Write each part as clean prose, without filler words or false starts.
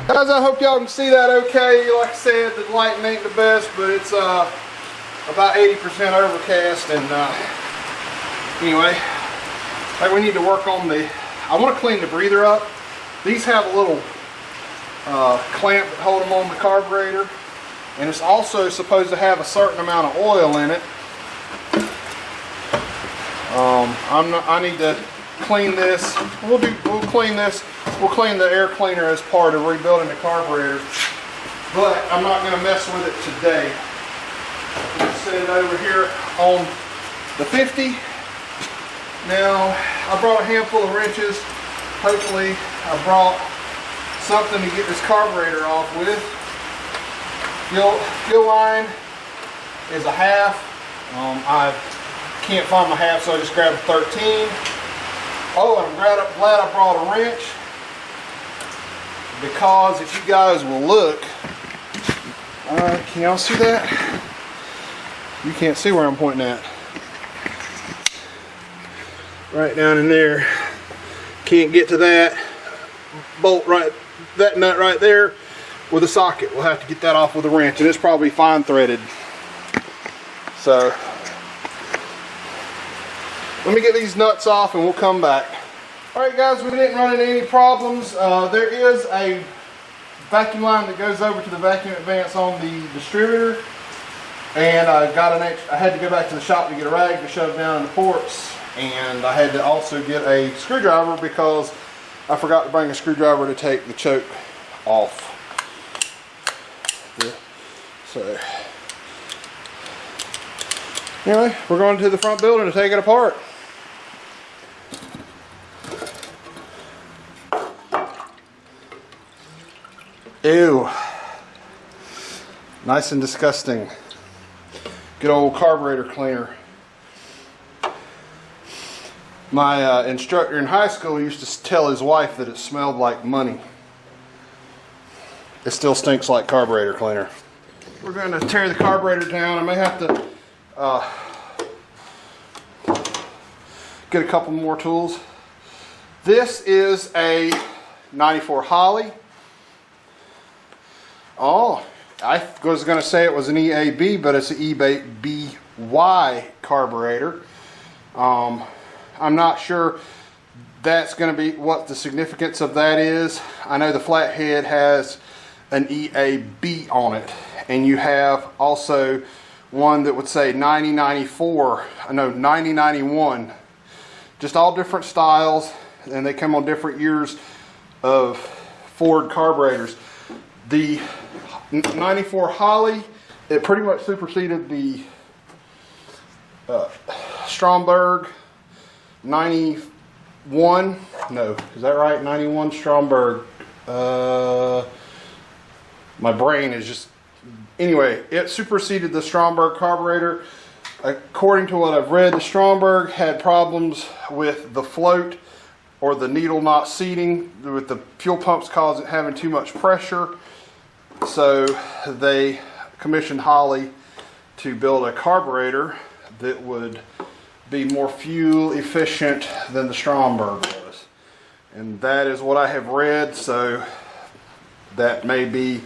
Guys, I hope y'all can see that okay. Like I said, the lighting ain't the best, but it's about 80% overcast. And anyway, like we need to work on I want to clean the breather up. These have a little clamp that hold them on the carburetor, and it's also supposed to have a certain amount of oil in it. I need to clean this. We'll clean this. We'll clean the air cleaner as part of rebuilding the carburetor, but I'm not going to mess with it today. Just set it over here on the 50. Now, I brought a handful of wrenches. Hopefully, I brought something to get this carburetor off with. Fuel line is a half. I can't find my half, so I just grabbed a 13. Oh, and I'm glad I brought a wrench, because if you guys will look, can y'all see that? You can't see where I'm pointing at. Right down in there. Can't get to that bolt right, that nut right there with a socket. We'll have to get that off with a wrench, and it's probably fine threaded. So let me get these nuts off and we'll come back. Alright guys, we didn't run into any problems. There is a vacuum line that goes over to the vacuum advance on the distributor, and I had to go back to the shop to get a rag to shove down in the ports, and I had to also get a screwdriver because I forgot to bring a screwdriver to take the choke off. So anyway, we're going to the front building to take it apart. Ew. Nice and disgusting. Good old carburetor cleaner. My instructor in high school used to tell his wife that it smelled like money. It still stinks like carburetor cleaner. We're going to tear the carburetor down. I may have to get a couple more tools. This is a 94 Holley. Oh, I was going to say it was an EAB, but it's an EBY carburetor. I'm not sure that's going to be what the significance of that is. I know the flathead has an EAB on it, and you have also one that would say 9091. Just all different styles, and they come on different years of Ford carburetors. The 94 Holley, it pretty much superseded the Stromberg 91. No, is that right? 91 Stromberg. My brain is just... Anyway, it superseded the Stromberg carburetor. According to what I've read, the Stromberg had problems with the float or the needle not seating, with the fuel pumps having too much pressure. So they commissioned Holley to build a carburetor that would be more fuel efficient than the Stromberg was. And that is what I have read, so that may be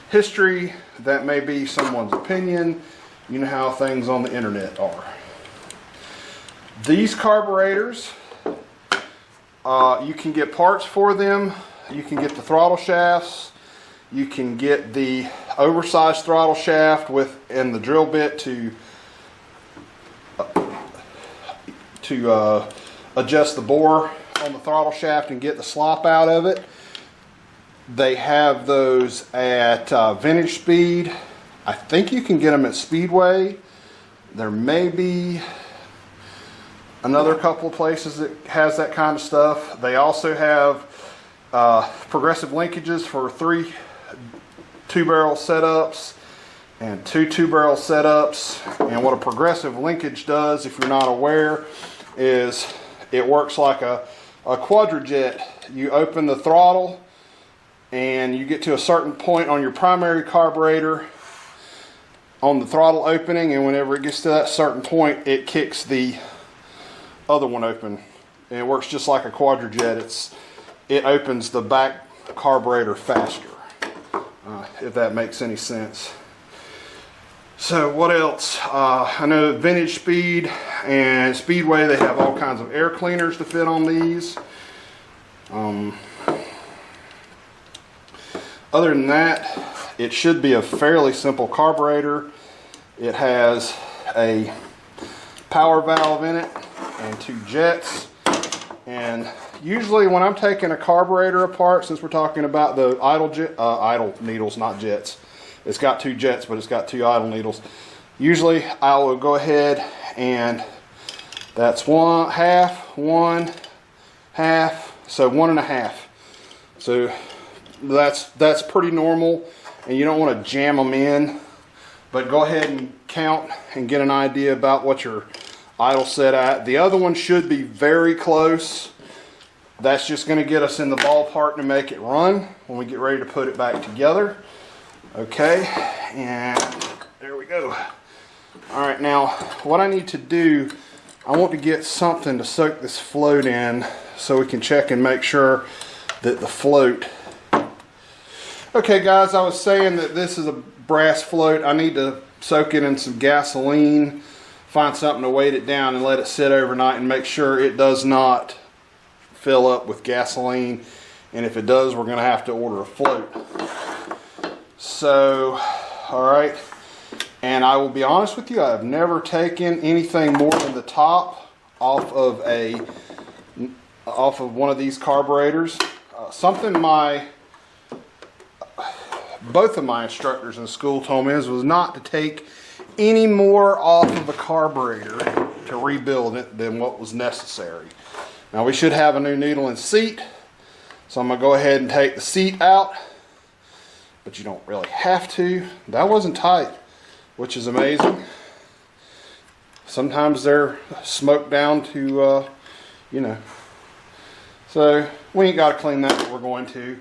history, that may be someone's opinion. You know how things on the internet are. These carburetors, you can get parts for them. You can get the throttle shafts. You can get the oversized throttle shaft and the drill bit to adjust the bore on the throttle shaft and get the slop out of it. They have those at Vintage Speed. I think you can get them at Speedway. There may be another couple of places that has that kind of stuff. They also have progressive linkages for 3 two-barrel setups and 2 two-barrel setups. And what a progressive linkage does, if you're not aware, is it works like a quadrajet. You open the throttle and you get to a certain point on your primary carburetor on the throttle opening, and whenever it gets to that certain point, it kicks the other one open, and it works just like a quadrajet. It opens the back carburetor faster. if that makes any sense. So what else? I know Vintage Speed and Speedway, they have all kinds of air cleaners to fit on these. Other than that, it should be a fairly simple carburetor. It has a power valve in it and 2 jets. And usually when I'm taking a carburetor apart, since we're talking about the idle needles, not jets, it's got 2 jets, but it's got 2 idle needles. Usually I will go ahead and that's 1/2, 1/2, so 1.5. So that's pretty normal, and you don't want to jam them in, but go ahead and count and get an idea about what your idle set at. The other one should be very close. That's just going to get us in the ballpark to make it run when we get ready to put it back together. Okay, and there we go. All right, now what I need to do, I want to get something to soak this float in so we can check and make sure that the float. Okay guys, I was saying that this is a brass float. I need to soak it in some gasoline, find something to weight it down and let it sit overnight and make sure it does not fill up with gasoline. And if it does, we're gonna have to order a float. So, all right. And I will be honest with you, I've never taken anything more than the top off of one of these carburetors. Both of my instructors in school told me was not to take any more off of the carburetor to rebuild it than what was necessary. Now we should have a new needle and seat, so I'm going to go ahead and take the seat out, but you don't really have to. That wasn't tight, which is amazing. Sometimes they're smoked down to, so we ain't got to clean that, but we're going to.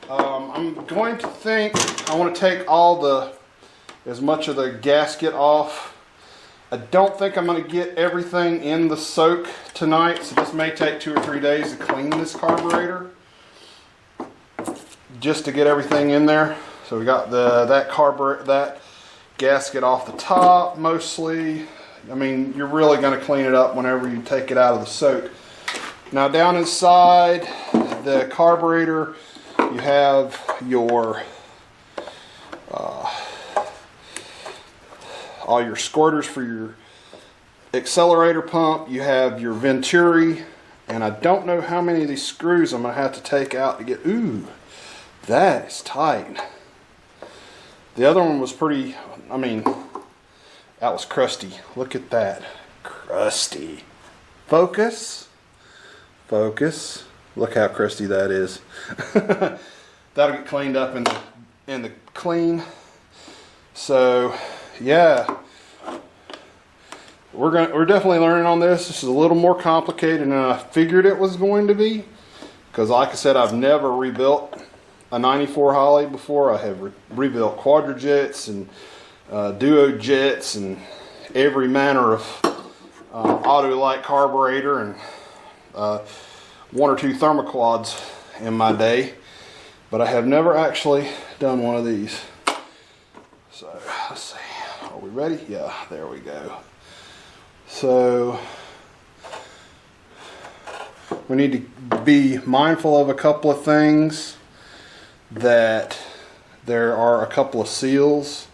I'm going to I want to take as much of the gasket off. I don't think I'm going to get everything in the soak tonight, so this may take 2 or 3 days to clean this carburetor, just to get everything in there. So we got that gasket off the top mostly. I mean, you're really going to clean it up whenever you take it out of the soak. Now down inside the carburetor, you have your all your squirters for your accelerator pump. You have your venturi, and I don't know how many of these screws I'm going to have to take out to get. Ooh, that is tight. The other one was pretty, that was crusty. Look at that. Crusty. Focus. Look how crusty that is. That'll get cleaned up in the clean. So yeah, we're definitely learning on this. This is a little more complicated than I figured it was going to be, because like I said, I've never rebuilt a 94 Holley before. I have rebuilt quadrajets and duo jets and every manner of auto-like carburetor and 1 or 2 thermoquads in my day, but I have never actually done one of these. So let's see, are we ready? Yeah, there we go. So we need to be mindful of a couple of things, that there are a couple of seals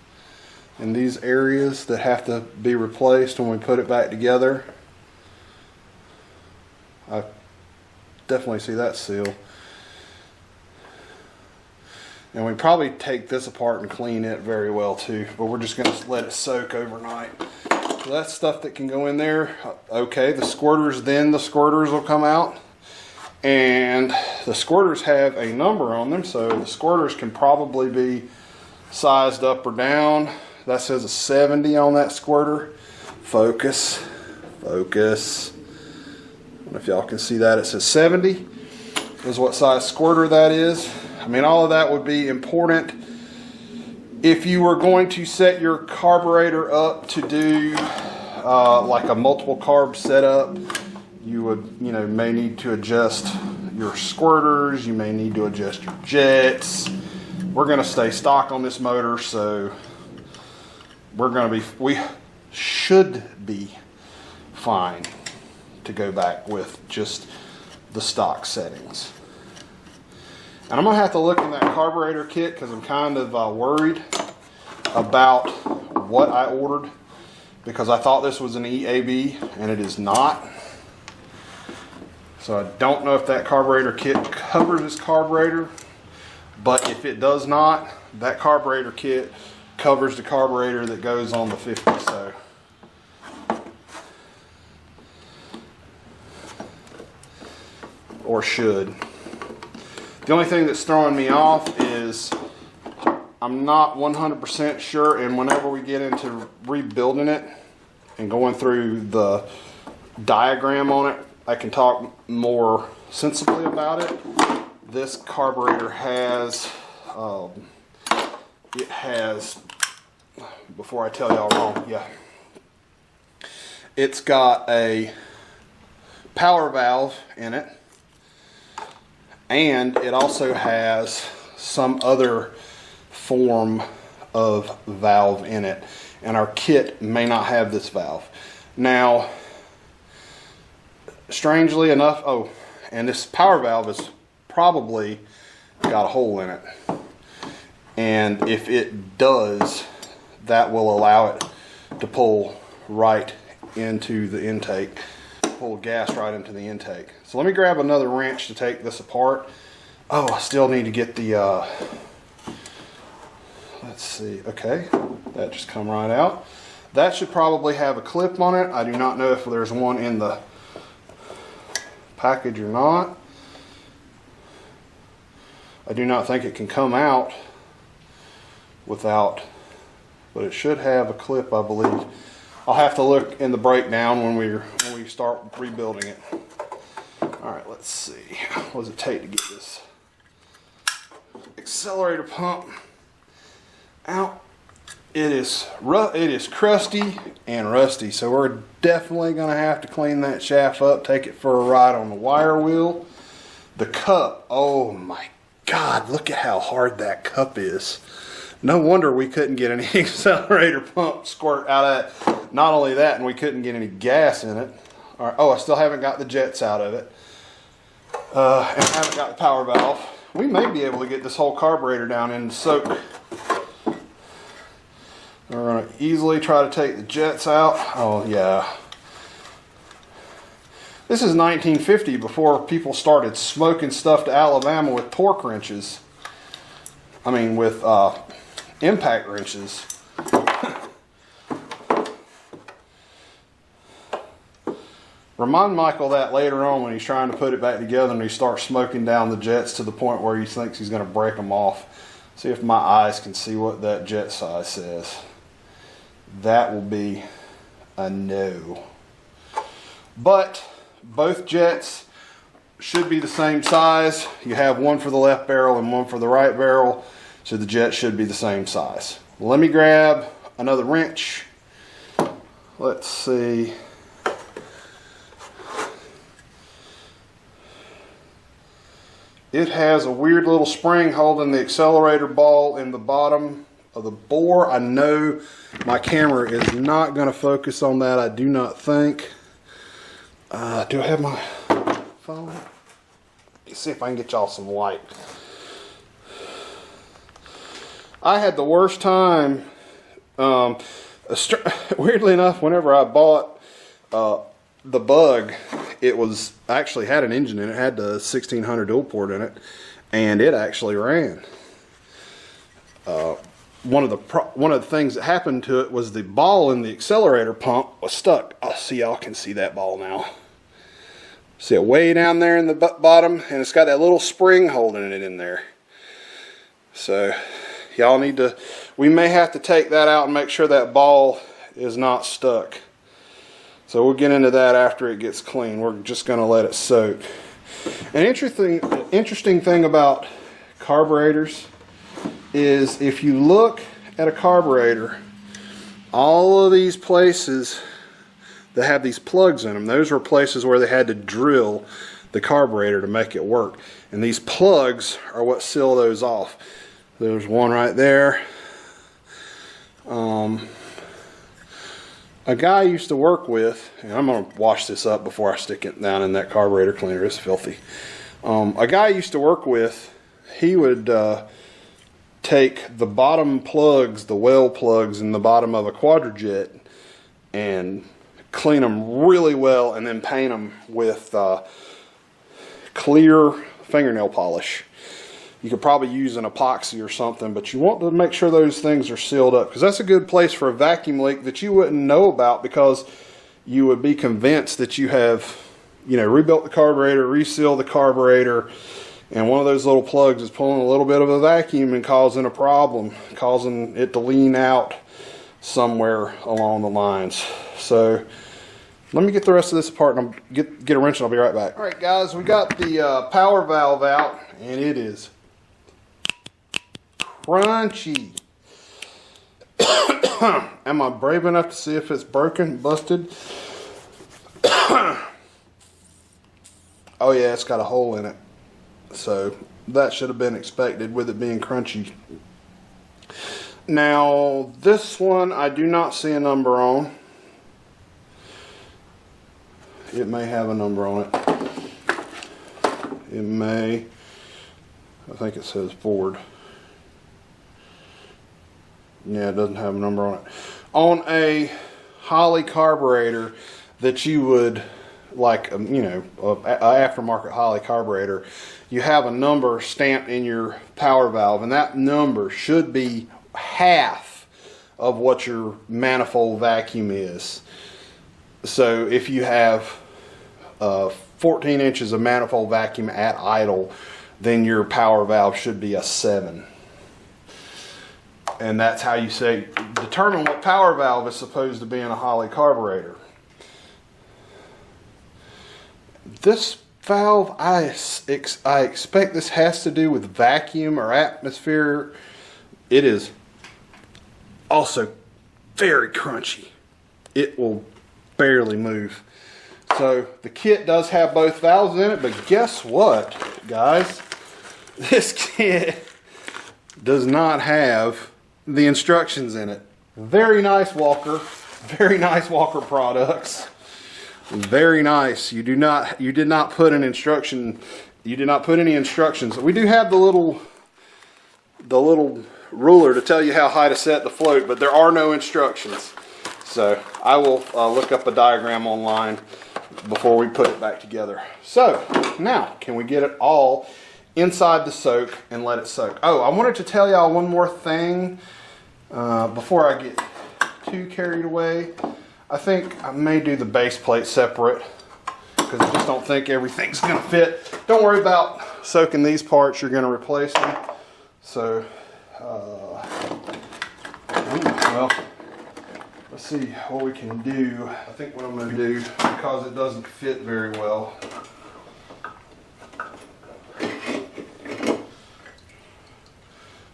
in these areas that have to be replaced when we put it back together. I definitely see that seal. And we probably take this apart and clean it very well too, but we're just going to let it soak overnight. So that's stuff that can go in there. Okay, the squirters will come out. And the squirters have a number on them, so the squirters can probably be sized up or down. That says a 70 on that squirter. Focus. I don't know if y'all can see that. It says 70 is what size squirter that is. I mean, all of that would be important. If you were going to set your carburetor up to do like a multiple carb setup, you would, may need to adjust your squirters. You may need to adjust your jets. we're going to stay stock on this motor, so we should be fine to go back with just the stock settings. And I'm going to have to look in that carburetor kit because I'm kind of worried about what I ordered, because I thought this was an EAB and it is not. So I don't know if that carburetor kit covers this carburetor, but if it does not, that carburetor kit covers the carburetor that goes on the 50. So or should. The only thing that's throwing me off is I'm not 100% sure, and whenever we get into rebuilding it and going through the diagram on it, I can talk more sensibly about it. This carburetor has, it has, before I tell y'all wrong, yeah, it's got a power valve in it, and it also has some other form of valve in it, and our kit may not have this valve. Now, strangely enough, oh, and this power valve has probably got a hole in it, and if it does, that will allow it to pull right into the intake, pull gas right into the intake. So let me grab another wrench to take this apart. Oh, I still need to get the let's see, okay, that just come right out. That should probably have a clip on it. I do not know if there's one in the package or not. I do not think it can come out without, but it should have a clip, I believe. I'll have to look in the breakdown when we start rebuilding it. All right, let's see. What does it take to get this accelerator pump out? It is crusty and rusty, so we're definitely going to have to clean that shaft up, take it for a ride on the wire wheel. The cup, oh my God, look at how hard that cup is. No wonder we couldn't get any accelerator pump squirt out of it. Not only that, and we couldn't get any gas in it. All right, oh, I still haven't got the jets out of it. And I haven't got the power valve. We may be able to get this whole carburetor down in soak. We're going to easily try to take the jets out. Oh, yeah. This is 1950, before people started smoking stuff to Alabama with torque wrenches. I mean, with impact wrenches. Remind Michael that later on when he's trying to put it back together and he starts smoking down the jets to the point where he thinks he's going to break them off. See if my eyes can see what that jet size says. That will be a no. But both jets should be the same size. You have one for the left barrel and one for the right barrel, so the jet should be the same size. Let me grab another wrench. Let's see. It has a weird little spring holding the accelerator ball in the bottom of the bore. I know my camera is not going to focus on that, I do not think. Do I have my phone? Let's see if I can get y'all some light. I had the worst time, weirdly enough, whenever I bought the Bug, it was actually had an engine in it. It had the 1600 dual port in it, and it actually ran. One of the things that happened to it was the ball in the accelerator pump was stuck. I'll see, y'all can see that ball now. See it way down there in the bottom, and it's got that little spring holding it in there. So y'all need to, we may have to take that out and make sure that ball is not stuck. So we'll get into that after it gets clean. We're just going to let it soak. An interesting thing about carburetors is if you look at a carburetor, all of these places that have these plugs in them, those were places where they had to drill the carburetor to make it work. And these plugs are what seal those off. There's one right there. A guy I used to work with, and I'm going to wash this up before I stick it down in that carburetor cleaner. It's filthy. A guy I used to work with, he would take the bottom plugs, the well plugs in the bottom of a quadrajet, and clean them really well, and then paint them with clear fingernail polish. You could probably use an epoxy or something, but you want to make sure those things are sealed up, because that's a good place for a vacuum leak that you wouldn't know about, because you would be convinced that you have, you know, rebuilt the carburetor, resealed the carburetor, and one of those little plugs is pulling a little bit of a vacuum and causing a problem, causing it to lean out somewhere along the lines. So let me get the rest of this apart and I'll get a wrench and I'll be right back. All right, guys, we got the power valve out, and it is crunchy. Am I brave enough to see if it's broken, busted? Oh yeah, it's got a hole in it. So that should have been expected with it being crunchy. Now, this one I do not see a number on. It may have a number on it. It may. I think it says Ford. Yeah, it doesn't have a number on it. On a Holley carburetor that you would, like, you know, an aftermarket Holley carburetor, you have a number stamped in your power valve, and that number should be half of what your manifold vacuum is. So if you have 14 inches of manifold vacuum at idle, then your power valve should be a 7. And that's how you say, determine what power valve is supposed to be in a Holley carburetor. This valve, I expect this has to do with vacuum or atmosphere. It is also very crunchy. It will barely move. So the kit does have both valves in it, but guess what, guys? This kit does not have the instructions in it. Very nice Walker products. Very nice. You did not put an instruction. You did not put any instructions. We do have the little ruler to tell you how high to set the float, but there are no instructions. So I will look up a diagram online before we put it back together. So now, can we get it all inside the soak and let it soak? Oh, I wanted to tell y'all one more thing before I get too carried away. I think I may do the base plate separate, because I just don't think everything's going to fit. Don't worry about soaking these parts. You're going to replace them. So, well, let's see what we can do. I think what I'm going to do, because it doesn't fit very well,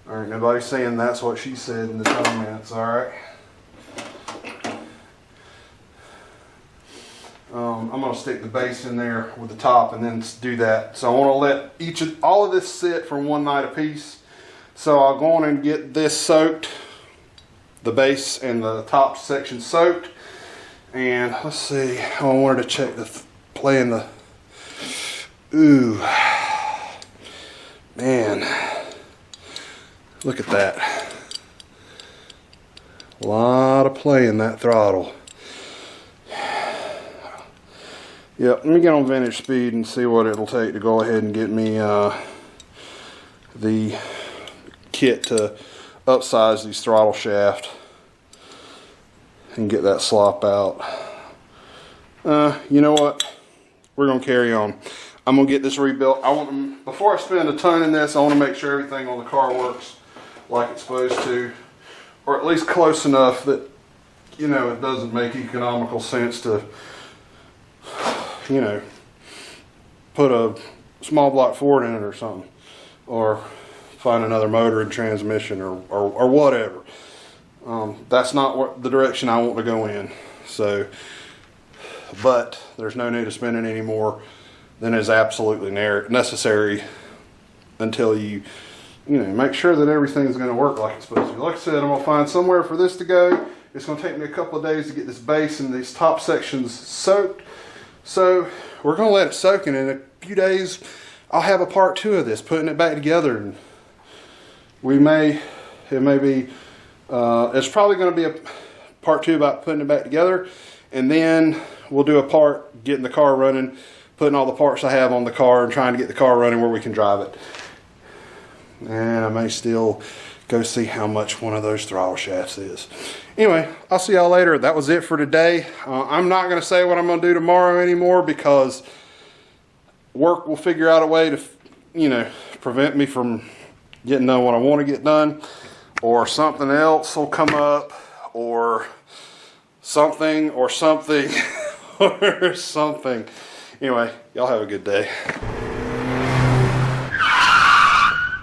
all right, nobody's saying that's what she said in the comments, all right? I'm going to stick the base in there with the top and then do that. So I want to let all of this sit for one night apiece. So I'll go on and get this soaked, the base and the top section soaked. And let's see, I wanted to check the playing the, ooh, man, look at that. A lot of play in that throttle. Yep, let me get on vintage speed and see what it'll take to go ahead and get me the kit to upsize these throttle shaft and get that slop out. You know what? We're gonna carry on. I'm gonna get this rebuilt. Before I spend a ton in this, I want to make sure everything on the car works like it's supposed to, or at least close enough that, you know, it doesn't make economical sense to, you know, put a small block Ford in it or something, or find another motor and transmission or whatever. That's not what the direction I want to go in. So, but there's no need to spend any more than is absolutely necessary until you you know, make sure that everything's going to work like it's supposed to. Like I said, I'm going to find somewhere for this to go. It's going to take me a couple of days to get this base and these top sections soaked. So we're going to let it soak, and in a few days I'll have a part 2 of this, putting it back together. And it's probably going to be a part 2 about putting it back together, and then we'll do a part getting the car running, putting all the parts I have on the car and trying to get the car running where we can drive it. And I may still go see how much one of those throttle shafts is. Anyway, I'll see y'all later. That was it for today. I'm not going to say what I'm going to do tomorrow anymore, because work will figure out a way to, you know, prevent me from getting done what I want to get done, or something else will come up, or something or something. Anyway, y'all have a good day.